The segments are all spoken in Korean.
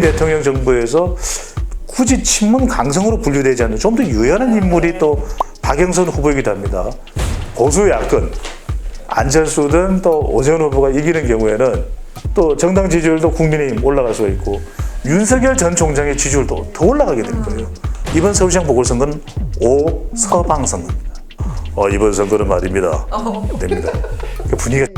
대통령 정부에서 굳이 친문 강성으로 분류되지 않는 좀 더 유연한 인물이 또 박영선 후보이기도 합니다. 보수 야권, 안철수든 또 오세훈 후보가 이기는 경우에는 또 정당 지지율도 국민의힘 올라갈 수가 있고 윤석열 전 총장의 지지율도 더 올라가게 될 거예요. 이번 서울시장 보궐선거는 오서방 선거입니다. 이번 선거는 말입니다. 됩니다. 분위기가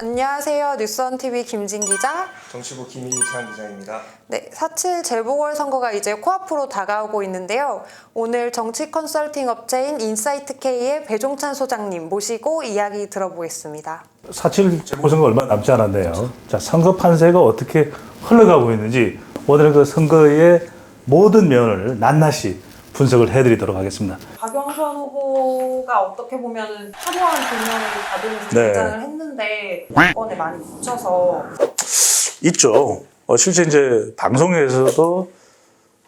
안녕하세요. 뉴스원TV 김진 기자. 정치부 김희찬 기자입니다. 네, 4.7 재보궐선거가 이제 코앞으로 다가오고 있는데요. 오늘 정치 컨설팅 업체인 인사이트K의 배종찬 소장님 모시고 이야기 들어보겠습니다. 4.7 재보궐선거 얼마 남지 않았네요. 자, 선거 판세가 어떻게 흘러가고 있는지 오늘은 그 선거의 모든 면을 낱낱이 분석을 해드리도록 하겠습니다. 박영선 후보가 어떻게 보면 화려한 조명을 받으면서 네. 등장을 했는데 이번에 많이 묻혀서 있죠. 실제 이제 방송에서도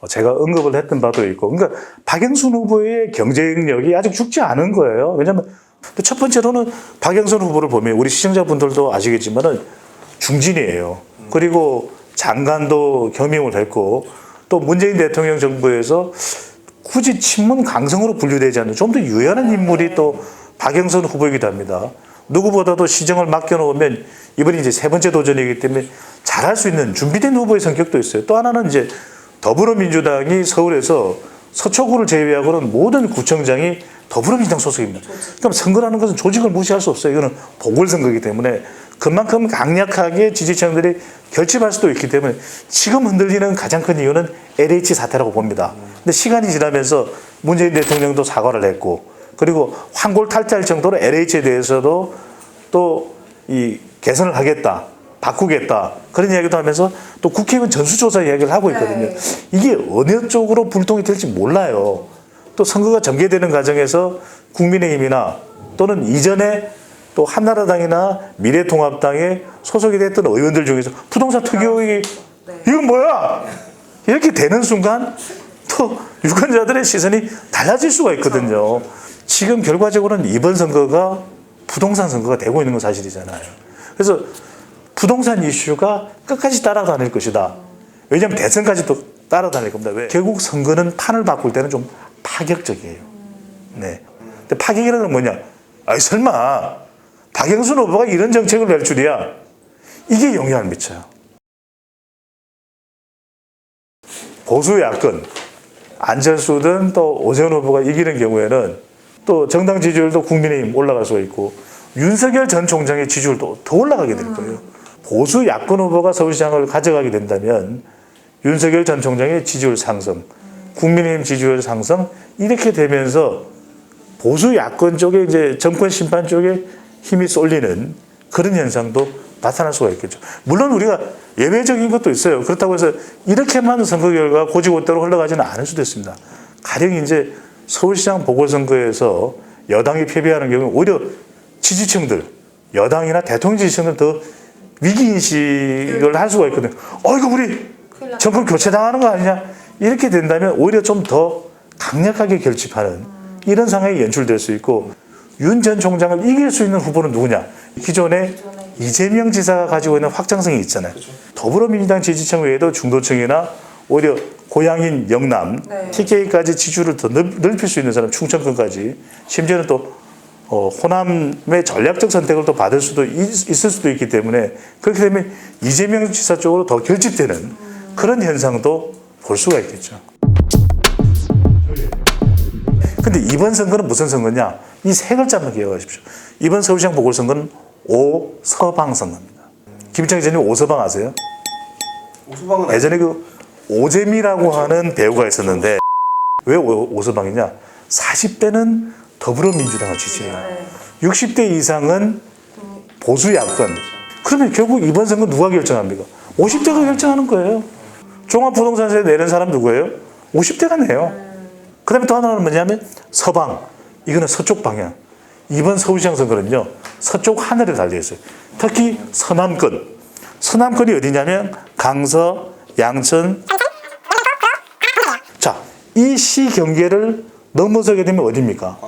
제가 언급을 했던 바도 있고, 그러니까 박영선 후보의 경쟁력이 아직 죽지 않은 거예요. 왜냐하면 첫 번째로는 박영선 후보를 보면 우리 시청자분들도 아시겠지만은 중진이에요. 그리고 장관도 겸임을 했고 또 문재인 대통령 정부에서 굳이 친문 강성으로 분류되지 않는 좀 더 유연한 인물이 또 박영선 후보이기도 합니다. 누구보다도 시정을 맡겨놓으면 이번이 이제 세 번째 도전이기 때문에 잘할 수 있는 준비된 후보의 성격도 있어요. 또 하나는 이제 더불어민주당이 서울에서 서초구를 제외하고는 모든 구청장이 더불어민주당 소속입니다. 그럼 선거라는 것은 조직을 무시할 수 없어요. 이거는 보궐선거이기 때문에 그만큼 강력하게 지지층들이 결집할 수도 있기 때문에 지금 흔들리는 가장 큰 이유는 LH 사태라고 봅니다. 근데 시간이 지나면서 문재인 대통령도 사과를 했고 그리고 환골탈태할 정도로 LH에 대해서도 또 이 개선을 하겠다, 바꾸겠다 그런 이야기도 하면서 또 국회의원 전수조사 이야기를 하고 있거든요. 이게 어느 쪽으로 불통이 될지 몰라요. 또 선거가 전개되는 과정에서 국민의힘이나 또는 이전에 또 한나라당이나 미래통합당에 소속이 됐던 의원들 중에서 부동산 투기 의혹이 이건 뭐야? 이렇게 되는 순간 또 유권자들의 시선이 달라질 수가 있거든요. 지금 결과적으로는 이번 선거가 부동산 선거가 되고 있는 건 사실이잖아요. 그래서 부동산 이슈가 끝까지 따라다닐 것이다. 왜냐하면 대선까지도 따라다닐 겁니다. 왜? 결국 선거는 판을 바꿀 때는 좀 파격적이에요. 네. 근데 파격이라는 건 뭐냐? 설마 박영선 후보가 이런 정책을 낼 줄이야. 이게 영향을 미쳐요. 보수 야권, 안철수든 또 오세훈 후보가 이기는 경우에는 또 정당 지지율도 국민의힘 올라갈 수가 있고 윤석열 전 총장의 지지율도 더 올라가게 될 거예요. 보수 야권 후보가 서울시장을 가져가게 된다면 윤석열 전 총장의 지지율 상승, 국민의힘 지지율 상승 이렇게 되면서 보수 야권 쪽에 이제 정권 심판 쪽에 힘이 쏠리는 그런 현상도 나타날 수가 있겠죠. 물론 우리가 예외적인 것도 있어요. 그렇다고 해서 이렇게만 선거 결과가 고지고대로 흘러가지는 않을 수도 있습니다. 가령 이제 서울시장 보궐선거에서 여당이 패배하는 경우 오히려 지지층들, 여당이나 대통령 지지층들 더 위기인식을 할 수가 있거든요. 이거 우리 정권 교체당하는 거 아니냐? 이렇게 된다면 오히려 좀 더 강력하게 결집하는 이런 상황이 연출될 수 있고 윤 전 총장을 이길 수 있는 후보는 누구냐? 기존에 이재명 지사가 가지고 있는 확장성이 있잖아요. 더불어민주당 지지층 외에도 중도층이나 오히려 고향인 영남, TK까지 지지율을 더 넓힐 수 있는 사람, 충청권까지 심지어는 또 호남의 전략적 선택을 또 받을 수도 있을 수도 있기 때문에 그렇게 되면 이재명 지사 쪽으로 더 결집되는 그런 현상도 볼 수가 있겠죠. 근데 이번 선거는 무슨 선거냐? 이 세 글자만 기억하십시오. 이번 서울시장 보궐선거는 오서방 선거입니다. 김일장 기자님 오서방 아세요? 오서방은 예전에 그 오재미라고 하는 배우가 있었는데 왜 오서방이냐? 40대는 더불어민주당을 지지해요. 60대 이상은 보수 야권. 그러면 결국 이번 선거 누가 결정합니까? 50대가 결정하는 거예요. 종합부동산세 내는 사람 누구예요? 50대가 내요. 그 다음에 또 하나는 뭐냐면 서방. 이거는 서쪽 방향. 이번 서울시장 선거는요. 서쪽 하늘에 달려있어요. 특히 서남권. 서남권이 어디냐면 강서, 양천. 자, 이 시 경계를 넘어서게 되면 어디입니까?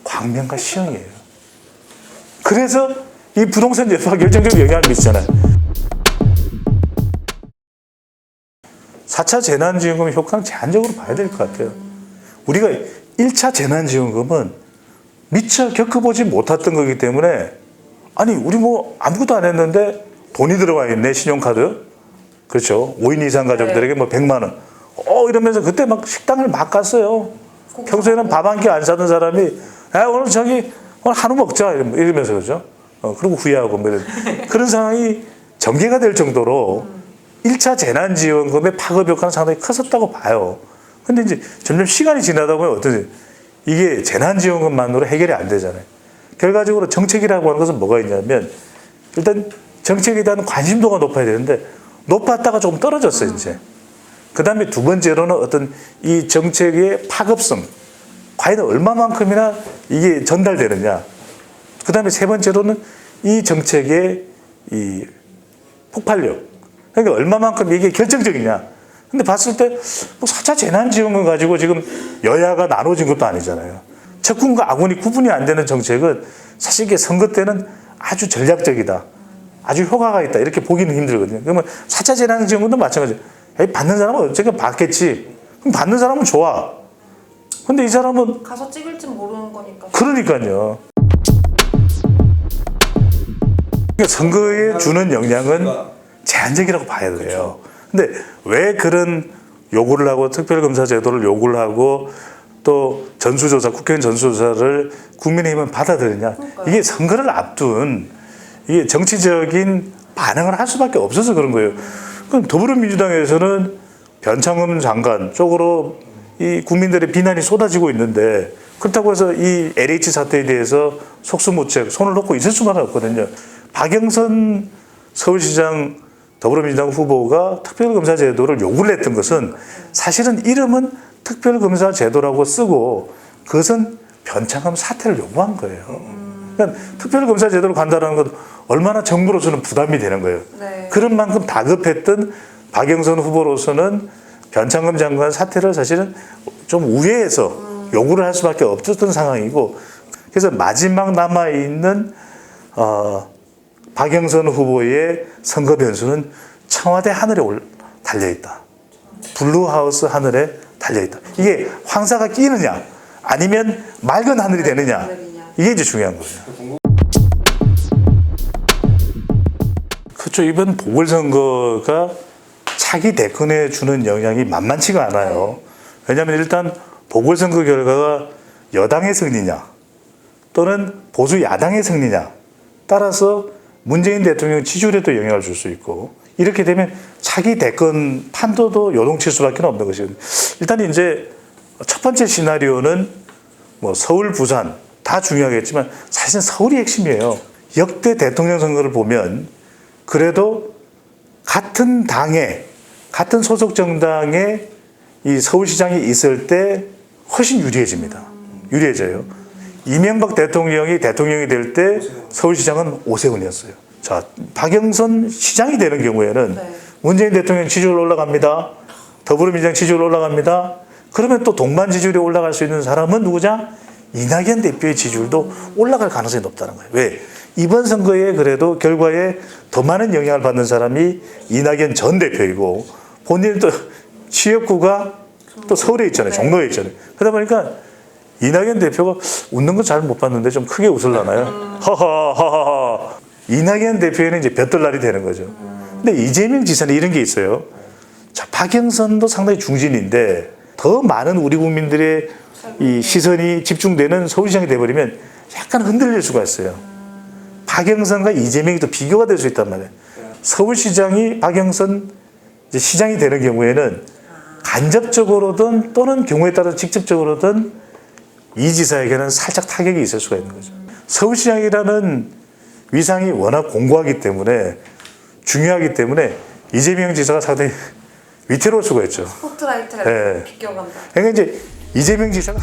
광명과 시흥이에요. 그래서 이 부동산 여파가 결정적 영향을 미치잖아요. 4차 재난지원금의 효과는 제한적으로 봐야 될 것 같아요. 우리가 1차 재난지원금은 미처 겪어보지 못했던 거기 때문에 아니 우리 뭐 아무것도 안 했는데 돈이 들어와 있네 신용카드 그렇죠 5인 이상 가족들에게 뭐 100만 원 이러면서 그때 막 식당을 막 갔어요. 평소에는 밥 한 끼 안 사던 사람이 오늘 오늘 한우 먹자 이러면서 그죠. 그리고 후회하고 뭐 이런 그런 상황이 전개가 될 정도로 1차 재난지원금의 파급 효과는 상당히 컸었다고 봐요. 근데 이제 점점 시간이 지나다 보면 어떠지? 이게 재난지원금만으로 해결이 안 되잖아요. 결과적으로 정책이라고 하는 것은 뭐가 있냐면 일단 정책에 대한 관심도가 높아야 되는데 높았다가 조금 떨어졌어요, 이제. 그 다음에 두 번째로는 어떤 이 정책의 파급성, 과연 얼마만큼이나 이게 전달되느냐. 그 다음에 세 번째로는 이 정책의 이 폭발력. 그러니까 얼마만큼 이게 결정적이냐. 근데 봤을 때, 뭐 4차 재난지원금 가지고 지금 여야가 나눠진 것도 아니잖아요. 적군과 아군이 구분이 안 되는 정책은 사실 이게 선거 때는 아주 전략적이다. 아주 효과가 있다. 이렇게 보기는 힘들거든요. 그러면 4차 재난지원금도 마찬가지예요. 받는 사람은 어쨌든 받겠지. 그럼 받는 사람은 좋아. 근데 이 사람은 가서 찍을지 모르는 거니까. 그러니까요. 그러니까 선거에 주는 영향은 제한적이라고 봐야 돼요. 근데 왜 그런 요구를 하고 특별검사 제도를 요구를 하고 또 전수조사, 국회의원 전수조사를 국민의힘은 받아들이냐. 이게 선거를 앞둔 이게 정치적인 반응을 할 수밖에 없어서 그런 거예요. 그럼 더불어민주당에서는 변창흠 장관 쪽으로 이 국민들의 비난이 쏟아지고 있는데 그렇다고 해서 이 LH 사태에 대해서 속수무책 손을 놓고 있을 수만은 없거든요. 박영선 서울시장 더불어민주당 후보가 특별검사 제도를 요구를 했던 것은 사실은 이름은 특별검사 제도라고 쓰고 그것은 변창흠 사퇴를 요구한 거예요. 그러니까 특별검사 제도로 간다는 건 얼마나 정부로서는 부담이 되는 거예요. 네. 그런 만큼 다급했던 박영선 후보로서는 변창흠 장관 사퇴를 사실은 좀 우회해서 요구를 할 수밖에 없었던 상황이고 그래서 마지막 남아있는 박영선 후보의 선거 변수는 청와대 하늘에 달려있다. 블루하우스 하늘에 달려있다. 이게 황사가 끼느냐 아니면 맑은 하늘이 되느냐 이게 이제 중요한 거예요. 그렇죠. 이번 보궐선거가 차기 대권에 주는 영향이 만만치가 않아요. 왜냐하면 일단 보궐선거 결과가 여당의 승리냐 또는 보수 야당의 승리냐 따라서 문재인 대통령 지지율에도 영향을 줄 수 있고 이렇게 되면 차기 대권 판도도 요동칠 수밖에 없는 것이거든요. 일단 이제 첫 번째 시나리오는 뭐 서울, 부산 다 중요하겠지만 사실은 서울이 핵심이에요. 역대 대통령 선거를 보면 그래도 같은 당에 같은 소속 정당에 이 서울시장이 있을 때 훨씬 유리해집니다. 유리해져요. 이명박 대통령이 될 때 서울시장은 오세훈이었어요. 자, 박영선 시장이 되는 경우에는 문재인 대통령 지지율 올라갑니다. 더불어민주당 지지율 올라갑니다. 그러면 또 동반 지지율이 올라갈 수 있는 사람은 누구냐? 이낙연 대표의 지지율도 올라갈 가능성이 높다는 거예요. 왜? 이번 선거에 그래도 결과에 더 많은 영향을 받는 사람이 이낙연 전 대표이고 본인은 또 취업구가 또 서울에 있잖아요. 종로에 있잖아요. 그러다 보니까 이낙연 대표가 웃는 건 잘 못 봤는데 좀 크게 웃으려나요? 하하하하. 이낙연 대표에는 이제 볕들날이 되는 거죠. 근데 이재명 지사는 이런 게 있어요. 자, 박영선도 상당히 중진인데 더 많은 우리 국민들의 이 시선이 집중되는 서울시장이 돼버리면 약간 흔들릴 수가 있어요. 박영선과 이재명이 또 비교가 될 수 있단 말이에요. 서울시장이 박영선 이제 시장이 되는 경우에는 간접적으로든 또는 경우에 따라 직접적으로든 이 지사에게는 살짝 타격이 있을 수가 있는 거죠. 서울시장이라는 위상이 워낙 공고하기 때문에 중요하기 때문에 이재명 지사가 상당히 위태로울 수가 있죠. 스포트라이트가 비껴간다. 그러니까 이제 이재명 지사가